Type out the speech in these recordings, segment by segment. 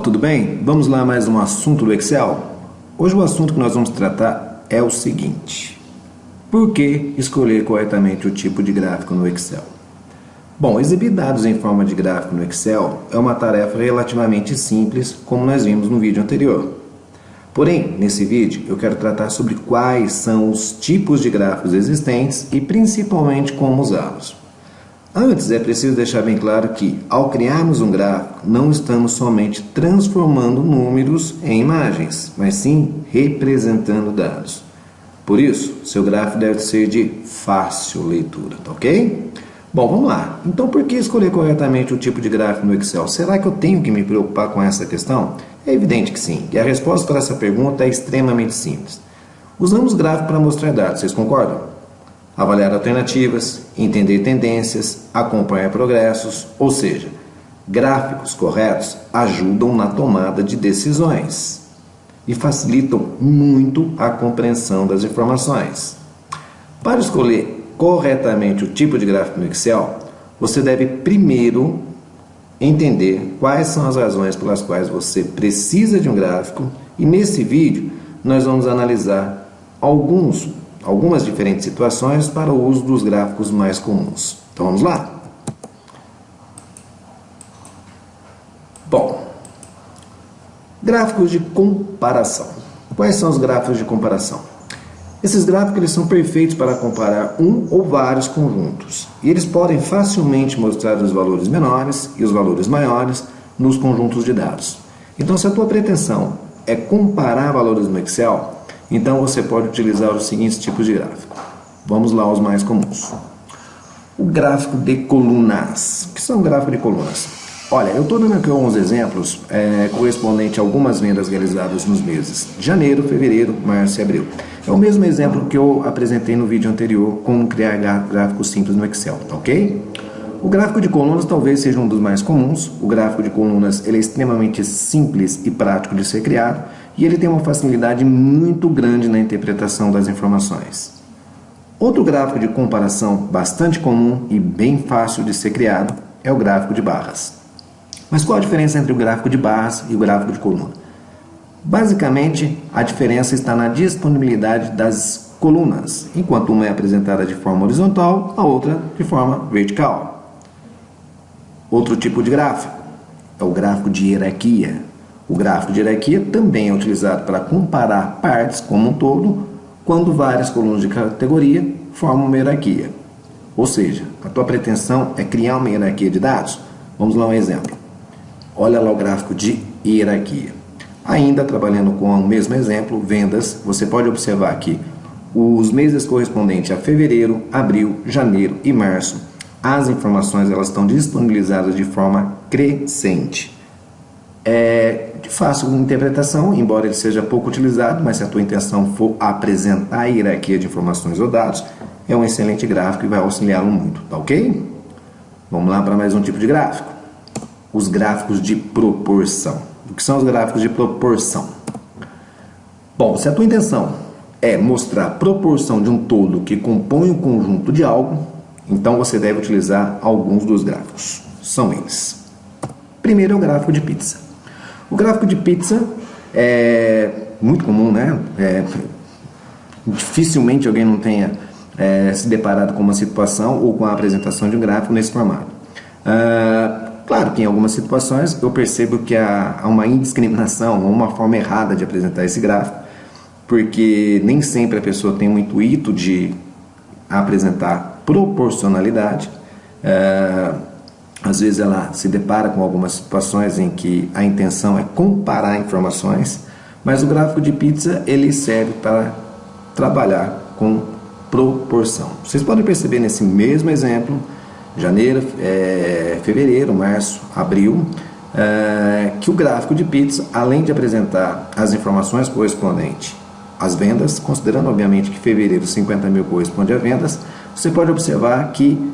tudo bem? Vamos lá mais um assunto do Excel? Hoje o assunto que nós vamos tratar é o seguinte: por que escolher corretamente o tipo de gráfico no Excel? Bom, exibir dados em forma de gráfico no Excel é uma tarefa relativamente simples, como nós vimos no vídeo anterior. Porém, nesse vídeo eu quero tratar sobre quais são os tipos de gráficos existentes e principalmente como usá-los. Antes, é preciso deixar bem claro que, ao criarmos um gráfico, não estamos somente transformando números em imagens, mas sim representando dados. Por isso, seu gráfico deve ser de fácil leitura, tá ok? Bom, vamos lá. Então, por que escolher corretamente o tipo de gráfico no Excel? Será que eu tenho que me preocupar com essa questão? É evidente que sim, e a resposta para essa pergunta é extremamente simples. Usamos gráfico para mostrar dados, vocês concordam? Avaliar alternativas, entender tendências, acompanhar progressos, ou seja, gráficos corretos ajudam na tomada de decisões e facilitam muito a compreensão das informações. Para escolher corretamente o tipo de gráfico no Excel, você deve primeiro entender quais são as razões pelas quais você precisa de um gráfico, e nesse vídeo nós vamos analisar algumas diferentes situações para o uso dos gráficos mais comuns. Então vamos lá? Bom, gráficos de comparação. Quais são os gráficos de comparação? Esses gráficos eles são perfeitos para comparar um ou vários conjuntos, e eles podem facilmente mostrar os valores menores e os valores maiores nos conjuntos de dados. Então, se a tua pretensão é comparar valores no Excel, então você pode utilizar os seguintes tipos de gráfico. Vamos lá aos mais comuns. O gráfico de colunas. O que são gráficos de colunas? Olha, eu estou dando aqui alguns exemplos correspondentes a algumas vendas realizadas nos meses de janeiro, fevereiro, março e abril. É o mesmo exemplo que eu apresentei no vídeo anterior, como criar gráficos simples no Excel, tá ok? O gráfico de colunas talvez seja um dos mais comuns. O gráfico de colunas ele é extremamente simples e prático de ser criado, e ele tem uma facilidade muito grande na interpretação das informações. Outro gráfico de comparação bastante comum e bem fácil de ser criado é o gráfico de barras. Mas qual a diferença entre o gráfico de barras e o gráfico de coluna? Basicamente, a diferença está na disponibilidade das colunas, enquanto uma é apresentada de forma horizontal, a outra de forma vertical. Outro tipo de gráfico é o gráfico de hierarquia. O gráfico de hierarquia também é utilizado para comparar partes como um todo, quando várias colunas de categoria formam uma hierarquia. Ou seja, a tua pretensão é criar uma hierarquia de dados? Vamos lá um exemplo. Olha lá o gráfico de hierarquia. Ainda trabalhando com o mesmo exemplo, vendas, você pode observar que os meses correspondentes a fevereiro, abril, janeiro e março, as informações elas estão disponibilizadas de forma crescente. É de fácil interpretação, embora ele seja pouco utilizado, mas se a tua intenção for apresentar a hierarquia de informações ou dados, é um excelente gráfico e vai auxiliá-lo muito, tá ok? Vamos lá para mais um tipo de gráfico. Os gráficos de proporção. O que são os gráficos de proporção? Bom, se a tua intenção é mostrar a proporção de um todo que compõe um conjunto de algo, então você deve utilizar alguns dos gráficos. São eles. Primeiro é o gráfico de pizza. O gráfico de pizza é muito comum, né? Dificilmente alguém não tenha se deparado com uma situação ou com a apresentação de um gráfico nesse formato. Claro que em algumas situações eu percebo que há uma indiscriminação, uma forma errada de apresentar esse gráfico, porque nem sempre a pessoa tem o intuito de apresentar proporcionalidade. Às vezes ela se depara com algumas situações em que a intenção é comparar informações, mas o gráfico de pizza ele serve para trabalhar com proporção. Vocês podem perceber nesse mesmo exemplo, janeiro, fevereiro, março, abril, que o gráfico de pizza, além de apresentar as informações correspondentes às vendas, considerando obviamente que fevereiro 50 mil corresponde a vendas, você pode observar que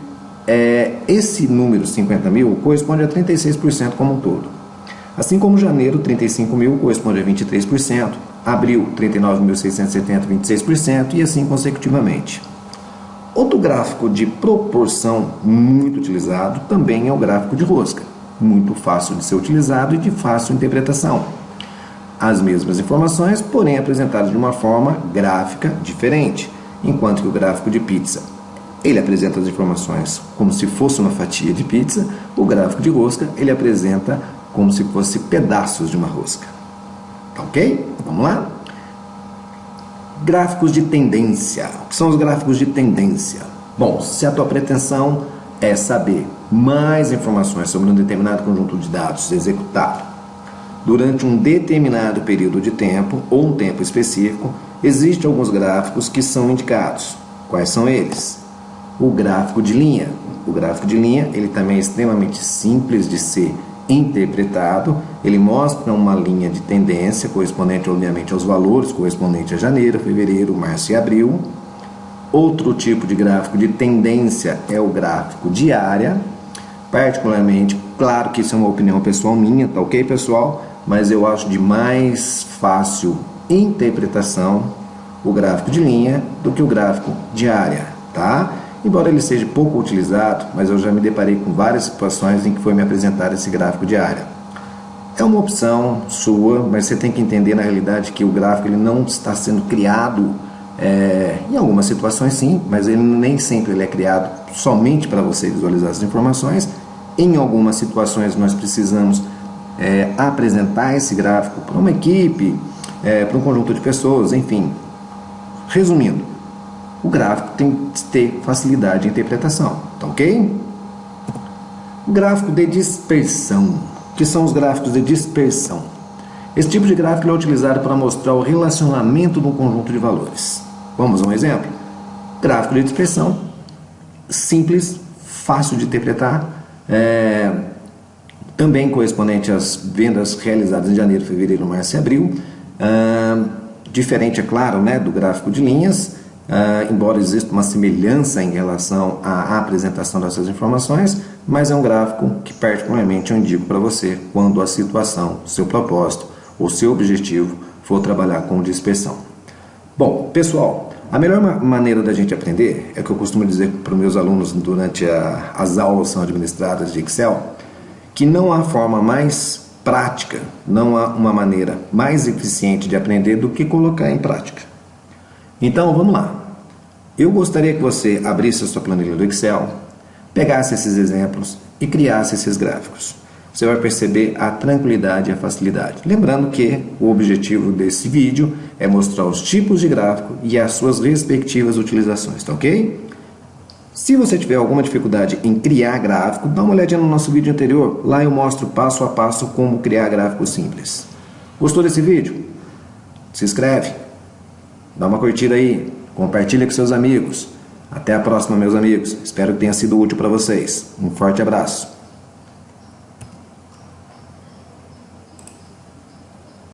esse número 50 mil corresponde a 36% como um todo. Assim como janeiro 35 mil corresponde a 23%, abril 39.670, 26% e assim consecutivamente. Outro gráfico de proporção muito utilizado também é o gráfico de rosca. muito fácil de ser utilizado e de fácil interpretação. As mesmas informações, porém apresentadas de uma forma gráfica diferente, enquanto que o gráfico de pizza, ele apresenta as informações como se fosse uma fatia de pizza, o gráfico de rosca, ele apresenta como se fosse pedaços de uma rosca. Tá ok? Vamos lá? Gráficos de tendência. O que são os gráficos de tendência? Bom, se a tua pretensão é saber mais informações sobre um determinado conjunto de dados executado durante um determinado período de tempo ou um tempo específico, existem alguns gráficos que são indicados. Quais são eles? O gráfico de linha. O gráfico de linha, ele também é extremamente simples de ser interpretado. Ele mostra uma linha de tendência correspondente, obviamente, aos valores correspondentes a janeiro, fevereiro, março e abril. Outro tipo de gráfico de tendência é o gráfico diária. Particularmente, claro que isso é uma opinião pessoal minha, tá ok, pessoal? Mas eu acho de mais fácil interpretação o gráfico de linha do que o gráfico diária, tá? Embora ele seja pouco utilizado, mas eu já me deparei com várias situações em que foi me apresentar esse gráfico diário. É uma opção sua, mas você tem que entender na realidade que o gráfico ele não está sendo criado, em algumas situações sim, mas ele nem sempre ele é criado somente para você visualizar as informações. Em algumas situações nós precisamos apresentar esse gráfico para uma equipe, para um conjunto de pessoas, enfim. Resumindo, o gráfico tem que ter facilidade de interpretação, tá ok? Gráfico de dispersão. O que são os gráficos de dispersão? Esse tipo de gráfico é utilizado para mostrar o relacionamento de um conjunto de valores. Vamos a um exemplo? Gráfico de dispersão, simples, fácil de interpretar, também correspondente às vendas realizadas em janeiro, fevereiro, março e abril. Diferente, é claro, né, do gráfico de linhas, embora exista uma semelhança em relação à apresentação dessas informações, mas é um gráfico que particularmente eu indico para você quando a situação, seu propósito ou seu objetivo for trabalhar com dispersão. Bom, pessoal, a melhor maneira da gente aprender, é o que eu costumo dizer para os meus alunos durante as aulas são administradas de Excel, que não há forma mais prática, não há uma maneira mais eficiente de aprender do que colocar em prática. Então, vamos lá. Eu gostaria que você abrisse a sua planilha do Excel, pegasse esses exemplos e criasse esses gráficos. Você vai perceber a tranquilidade e a facilidade. Lembrando que o objetivo desse vídeo é mostrar os tipos de gráfico e as suas respectivas utilizações, tá ok? Se você tiver alguma dificuldade em criar gráfico, dá uma olhadinha no nosso vídeo anterior. Lá eu mostro passo a passo como criar gráfico simples. Gostou desse vídeo? Se inscreve, dá uma curtida aí, compartilha com seus amigos. Até a próxima, meus amigos. Espero que tenha sido útil para vocês. Um forte abraço.